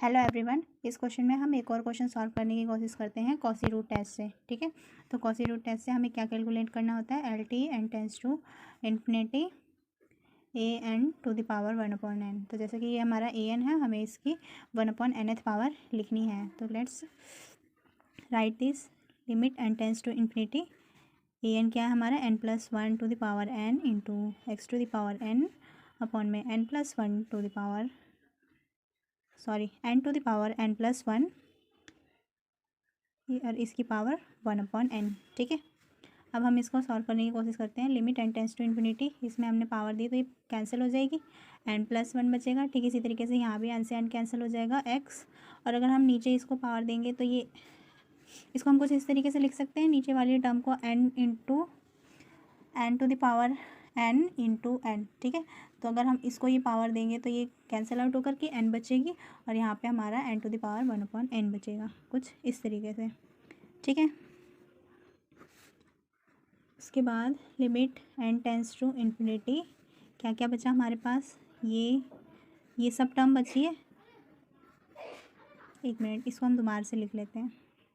Hello everyone, इस question में हम एक और क्वेश्चन सॉल्व करने की कोशिश करते हैं कॉसी रूट टेस्ट से। ठीक है, तो कॉसी रूट टेस्ट से हमें क्या कैलकुलेट करना होता है, L T N tends to infinity A N to the power 1/n। तो जैसे कि ये हमारा ए एन है, हमें इसकी 1/nth पावर लिखनी है। तो let's write this limit N tends to infinity. A N क्या है हमारा, n+1 to the power n into X to the power n upon में n+1 to the power n to the power n+1 और इसकी power 1/n। ठीक है, अब हम इसको सॉल्व करने की कोशिश करते हैं। Limit n tends to infinity, इसमें हमने पावर दी तो ये कैंसिल हो जाएगी, n+1 बचेगा। ठीक इसी तरीके से यहाँ भी n से n कैंसिल हो जाएगा x, और अगर हम नीचे इसको पावर देंगे तो ये इसको हम कुछ इस तरीके से लिख सकते हैं, नीचे वाली टर्म को n into n to the power n into n। ठीक है, तो अगर हम इसको ये पावर देंगे तो ये कैंसिल आउट होकर के n बचेगी, और यहाँ पे हमारा n to the power 1/n बचेगा, कुछ इस तरीके से। ठीक है, उसके बाद limit n tends to infinity, क्या क्या बचा हमारे पास, ये सब टर्म बची है। एक मिनट, इसको हम दोबारा से लिख लेते हैं।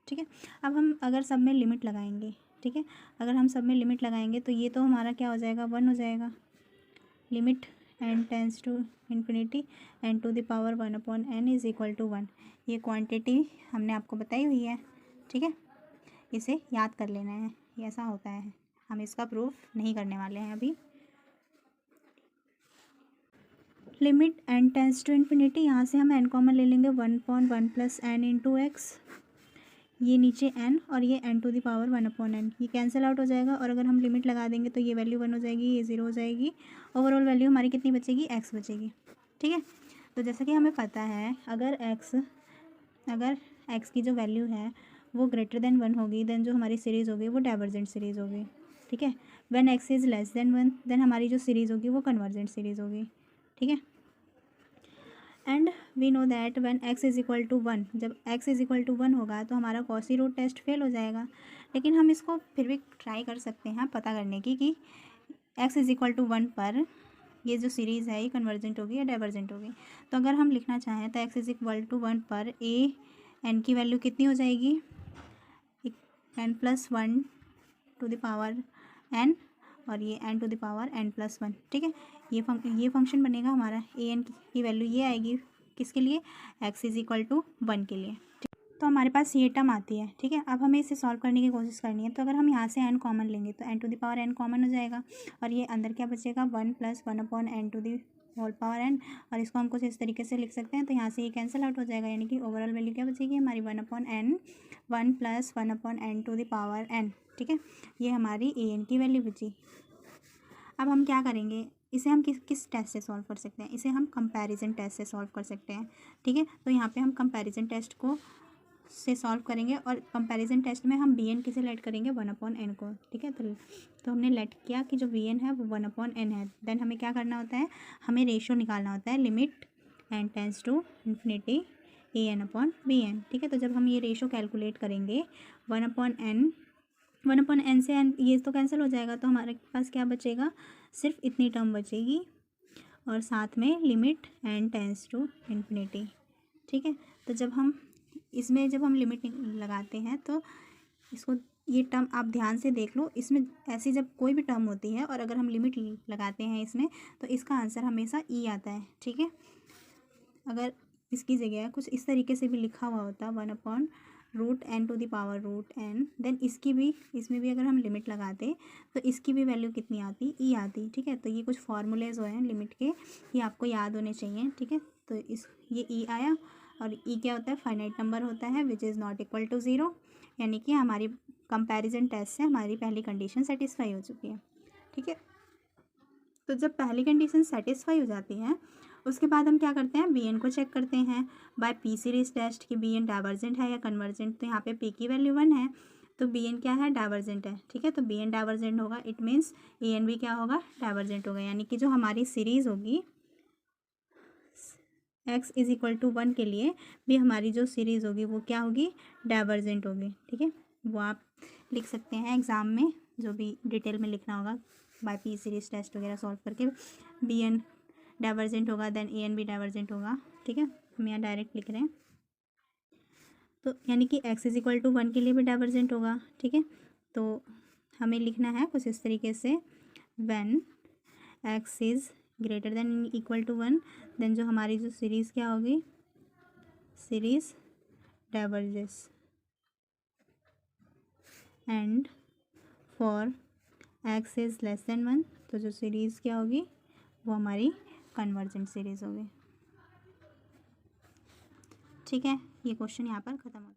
ठीक है, अब हम अगर सब में लिमिट लगाएंगे, ठीक है, अगर हम सब में लिमिट लगाएंगे तो ये तो हमारा क्या हो जाएगा, 1 हो जाएगा। Limit n tends to infinity n to the power 1/n is equal to 1। ये क्वांटिटी हमने आपको बताई हुई है। ठीक है, इसे याद कर लेना है, ये ऐसा होता है। हम इसका प्रूफ नहीं करने वाले हैं अभी। Limit n tends to infinity, यहाँ से हम n कॉमन ले लेंगे, 1/1 प्लस n इंटू एक्स, ये नीचे n और ये n to the power 1/n, ये कैंसिल आउट हो जाएगा। और अगर हम लिमिट लगा देंगे तो ये वैल्यू 1 हो जाएगी, ये 0 हो जाएगी। ओवरऑल वैल्यू हमारी कितनी बचेगी, x बचेगी। ठीक है, तो जैसा कि हमें पता है अगर x की जो वैल्यू है वो ग्रेटर देन 1 होगी, देन जो हमारी सीरीज़ होगी वो डाइवर्जेंट सीरीज़ होगी। ठीक है, when x is less than 1, then हमारी जो सीरीज़ होगी वो कन्वर्जेंट सीरीज़ होगी। ठीक है, and we know that when x is equal to 1, जब x इज़ इक्वल टू 1 होगा तो हमारा कॉसी रूट टेस्ट फेल हो जाएगा। लेकिन हम इसको फिर भी ट्राई कर सकते हैं पता करने की कि x इज़ इक्वल टू 1 पर ये जो सीरीज़ है ये कन्वर्जेंट होगी या डाइवर्जेंट होगी। तो अगर हम लिखना चाहें तो x इज़ इक्वल टू 1 पर a n की वैल्यू कितनी हो जाएगी, n+1 to the power n और ये n to the power n+1। ठीक है, ये फंक्शन बनेगा हमारा, ए एन की वैल्यू ये आएगी किसके लिए, x इज़ इक्वल टू 1 के लिए। तो हमारे पास ये टर्म आती है। ठीक है, अब हमें इसे सॉल्व करने की कोशिश करनी है। तो अगर हम यहाँ से n कॉमन लेंगे तो n to the power n common हो जाएगा, और ये अंदर क्या बचेगा, 1 + 1/n to the whole power n, और इसको हम कुछ इस तरीके से लिख सकते हैं। तो यहाँ से ये कैंसिल आउट हो जाएगा, यानी कि ओवरऑल वैल्यू क्या बचेगी हमारी, 1/n, 1 + 1/n to the power n। ठीक है, ये हमारी ए एन की वैल्यू बची। अब हम क्या करेंगे, इसे हम किस टेस्ट से सॉल्व कर सकते हैं, इसे हम कंपैरिजन टेस्ट से सॉल्व कर सकते हैं। ठीक है, तो यहाँ पे हम कंपैरिजन टेस्ट को से सॉल्व करेंगे, और कंपैरिजन टेस्ट में हम bn किसे लेट करेंगे, 1/n को। ठीक है, तो हमने लेट किया कि जो bn है वो 1/n है। देन हमें क्या करना होता है, हमें रेशियो निकालना होता है, limit n tends to infinity an/bn। ठीक है, तो जब हम ये रेशियो कैलकुलेट करेंगे 1/n से n ये तो कैंसिल हो जाएगा, तो हमारे पास क्या बचेगा, सिर्फ इतनी टर्म बचेगी, और साथ में limit n tends to infinity. ठीक है, तो जब हम लिमिट लगाते हैं तो इसको, ये टर्म आप ध्यान से देख लो, इसमें ऐसी जब कोई भी टर्म होती है और अगर हम लिमिट लगाते हैं इसमें, तो इसका आंसर हमेशा ई आता है। ठीक है, अगर इसकी जगह कुछ इस तरीके से भी लिखा हुआ होता 1/√n to the power √n, then इसमें भी अगर हम लिमिट लगाते तो इसकी भी वैल्यू कितनी आती, ई आती। ठीक है, तो ये कुछ फार्मूलेज हैं लिमिट के, ये आपको याद होने चाहिए। ठीक है, तो ये ई आया, और ई क्या होता है, फाइनाइट नंबर होता है which is not equal to 0, यानी कि हमारी कंपैरिजन टेस्ट से हमारी पहली कंडीशन सेटिस्फाई हो चुकी है। ठीक है, तो जब पहली कंडीशन सेटिस्फाई हो जाती है उसके बाद हम क्या करते हैं, bn को चेक करते हैं बाय पी सीरीज टेस्ट कि bn डाइवर्जेंट है या कन्वर्जेंट। तो यहाँ पे p की वैल्यू 1 है तो bn क्या है, डाइवर्जेंट है। ठीक है, तो bn डाइवर्जेंट होगा, इट मीन्स an भी क्या होगा, डाइवर्जेंट होगा, यानी कि जो हमारी सीरीज़ होगी x इज़ इक्वल टू 1 के लिए भी हमारी जो सीरीज़ होगी वो क्या होगी, डाइवर्जेंट होगी। ठीक है, वो आप लिख सकते हैं एग्ज़ाम में, जो भी डिटेल में लिखना होगा बाय पी सीरीज टेस्ट वगैरह सॉल्व करके, bn डाइवर्जेंट होगा देन ए एन भी डाइवर्जेंट होगा। ठीक है, हम यहाँ डायरेक्ट लिख रहे हैं। तो यानी कि x इज इक्वल टू 1 के लिए भी डाइवर्जेंट होगा। ठीक है, तो हमें लिखना है कुछ इस तरीके से, when x is greater than equal to 1 then जो हमारी जो सीरीज़ क्या होगी, series diverges, and for x is less than 1 तो जो सीरीज़ क्या होगी वो हमारी कन्वर्जेंट सीरीज़ होगी। ठीक है, ये क्वेश्चन यहाँ पर ख़त्म हो गया।